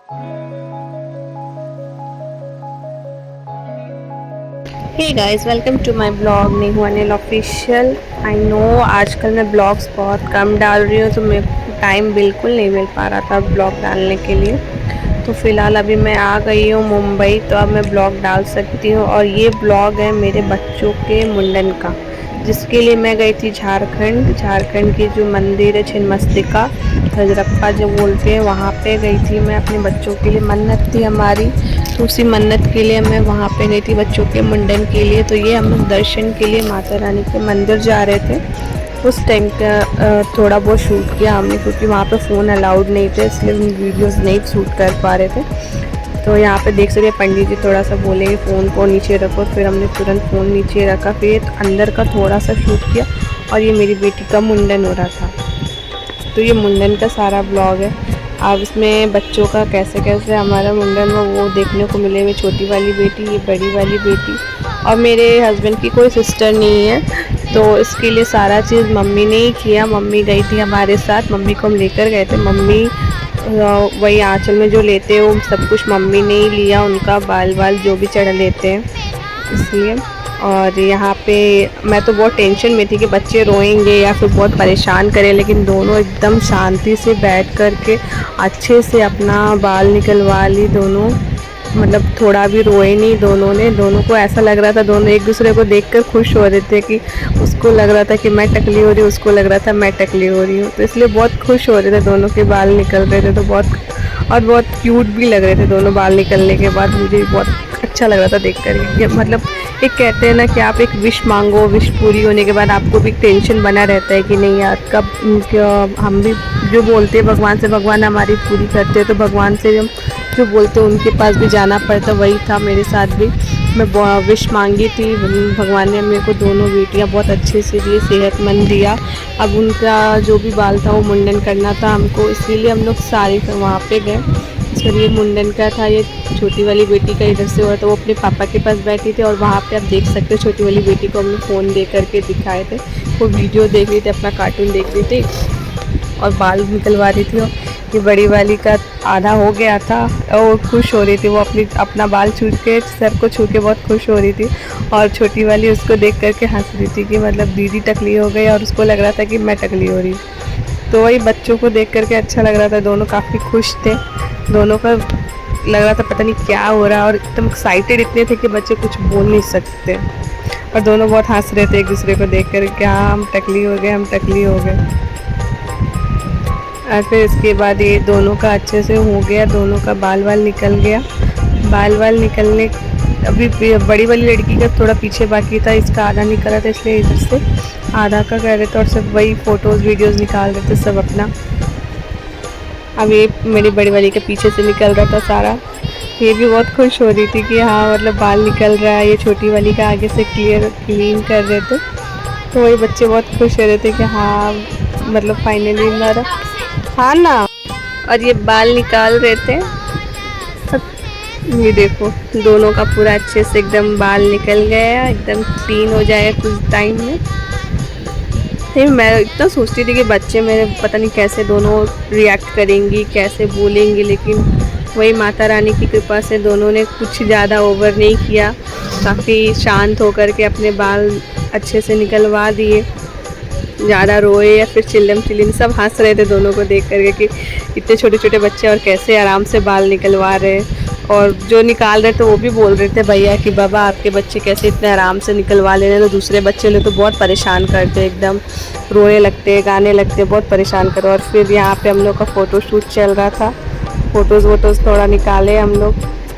Hey guys, welcome to my blog Nehu Anil official. I know आजकल मैं blogs बहुत कम डाल रही हूँ, तो मेरे को टाइम बिल्कुल नहीं मिल पा रहा था ब्लॉग डालने के लिए। तो फ़िलहाल अभी मैं आ गई हूँ मुंबई, तो अब मैं ब्लॉग डाल सकती हूँ। और ये ब्लॉग है मेरे बच्चों के मुंडन का, जिसके लिए मैं गई थी झारखंड की जो मंदिर है छिन्नमस्तिका, हजरप्पा जो बोलते हैं, वहाँ पे गई थी मैं। अपने बच्चों के लिए मन्नत थी हमारी, तो उसी मन्नत के लिए मैं वहाँ पे गई थी बच्चों के मुंडन के लिए। तो ये हम लोग दर्शन के लिए माता रानी के मंदिर जा रहे थे। उस टाइम का थोड़ा बहुत शूट किया हमने, क्योंकि वहाँ पे फ़ोन अलाउड नहीं थे, इसलिए हम वीडियोस नहीं शूट कर पा रहे थे। तो यहाँ पे देख सकते पंडित जी थोड़ा सा बोले फ़ोन को नीचे रखो, फिर हमने तुरंत फ़ोन नीचे रखा, फिर अंदर का थोड़ा सा शूट किया। और ये मेरी बेटी का मुंडन हो रहा था, तो ये मुंडन का सारा ब्लॉग है। अब इसमें बच्चों का कैसे कैसे हमारा मुंडन हो वो देखने को मिले। मेरी छोटी वाली बेटी, ये बड़ी वाली बेटी, और मेरे हस्बैंड की कोई सिस्टर नहीं है, तो इसके लिए सारा चीज़ मम्मी ने ही किया। मम्मी गई थी हमारे साथ, मम्मी को हम लेकर गए थे। मम्मी वही आंचल में जो लेते हैं वो सब कुछ मम्मी ने ही लिया, उनका बाल जो भी चढ़ लेते हैं, इसलिए। और यहाँ पे मैं तो बहुत टेंशन में थी कि बच्चे रोएंगे या फिर बहुत परेशान करें, लेकिन दोनों एकदम शांति से बैठ कर के अच्छे से अपना बाल निकलवा ली दोनों। मतलब थोड़ा भी रोए नहीं दोनों ने। दोनों को ऐसा लग रहा था, दोनों एक दूसरे को देखकर खुश हो रहे थे, कि उसको लग रहा था कि मैं टकली हो रही हूँ, उसको लग रहा था मैं टकली हो रही हूँ, तो इसलिए बहुत खुश हो रहे थे। दोनों के बाल निकल रहे थे तो बहुत क्यूट भी लग रहे थे दोनों बाल निकलने के बाद। मुझे बहुत अच्छा लग रहा था देख कर। मतलब एक कहते हैं ना कि आप एक विश मांगो, विश पूरी होने के बाद आपको भी टेंशन बना रहता है कि नहीं यार कब हम भी जो बोलते हैं भगवान से, भगवान हमारी पूरी करते हैं, तो भगवान से हम जो बोलते हैं उनके पास भी जाना पड़ता। वही था मेरे साथ भी। मैं विश मांगी थी, भगवान ने मेरे को दोनों बेटियां बहुत अच्छे से दिए, सेहतमंद दिया। अब उनका जो भी बाल था वो मुंडन करना था हमको, इसीलिए हम लोग सारे वहाँ पे गए। सर ये मुंडन का था, ये छोटी वाली बेटी का इधर से हुआ था, वो अपने पापा के पास बैठी थी। और वहाँ पे आप देख सकते हो छोटी वाली बेटी को हमने फ़ोन दे करके दिखाए थे, वो वीडियो देख रही थी, अपना कार्टून देख रही थी और बाल निकलवा रही थी। ये बड़ी वाली का आधा हो गया था और खुश हो रही थी, वो अपना बाल छू के, सर को छू के बहुत खुश हो रही थी। और छोटी वाली उसको देख करके हंस रही थी कि मतलब दीदी टकली हो गई, और उसको लग रहा था कि मैं टकली हो रही। तो वही बच्चों को देख करके अच्छा लग रहा था, दोनों काफ़ी खुश थे। दोनों का लग रहा था पता नहीं क्या हो रहा है, और एकदम एक्साइटेड इतने थे कि बच्चे कुछ बोल नहीं सकते। और दोनों बहुत हंस रहे थे एक दूसरे को देख कर, क्या हम टकली हो गए, हम टकली हो गए। और फिर इसके बाद ये दोनों का अच्छे से हो गया, दोनों का बाल निकल गया। बाल निकलने अभी बड़ी वाली लड़की का थोड़ा पीछे बाकी था, इसका आधा निकला था, इसलिए इधर से आधा का कर रहे थे, और सब वही फ़ोटोज़ वीडियोज़ निकाल रहे थे सब अपना। अब ये मेरी बड़ी वाली के पीछे से निकल रहा था सारा। ये भी बहुत खुश हो रही थी कि हाँ मतलब बाल निकल रहा है। ये छोटी वाली का आगे से क्लीन कर रहे थे, तो वही बच्चे बहुत खुश हो रहे थे कि हाँ मतलब फाइनली मेरा, हाँ ना। और ये बाल निकाल रहे थे, ये देखो दोनों का पूरा अच्छे से एकदम बाल निकल गया, एकदम क्लीन हो जाएगा कुछ टाइम में। नहीं मैं इतना सोचती थी कि बच्चे मेरे पता नहीं कैसे दोनों रिएक्ट करेंगी, कैसे बोलेंगी, लेकिन वही माता रानी की कृपा से दोनों ने कुछ ज़्यादा ओवर नहीं किया, काफ़ी शांत होकर के अपने बाल अच्छे से निकलवा दिए। ज़्यादा रोए या फिर चिल्लम चिल्लिम, सब हंस रहे थे दोनों को देख करके कि इतने छोटे छोटे बच्चे और कैसे आराम से बाल निकलवा रहे। और जो निकाल रहे थे वो भी बोल रहे थे भैया कि बाबा आपके बच्चे कैसे इतने आराम से निकलवा ले रहे हैं, तो दूसरे बच्चे लोग तो बहुत परेशान करते, एकदम रोने लगते, गाने लगते, बहुत परेशान करो। और फिर यहाँ पे हम लोग का फ़ोटो शूट चल रहा था, फ़ोटोज़ वोटोज़ थोड़ा निकाले हम लोग।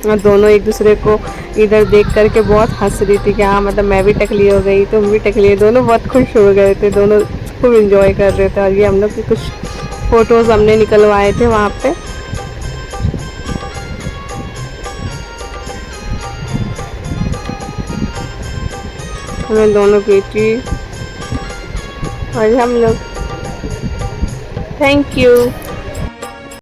और दोनों एक दूसरे को इधर देख करके बहुत हंस रही थी कि हाँ मतलब मैं भी टकली हो गई, तुम भी टकली। दोनों बहुत खुश हो गए थे, दोनों खूब इंजॉय कर रहे थे। और ये हम लोग की कुछ फ़ोटोज़ हमने निकलवाए थे वहाँ पे। हमें दोनों बेटी और हम लोग, थैंक यू।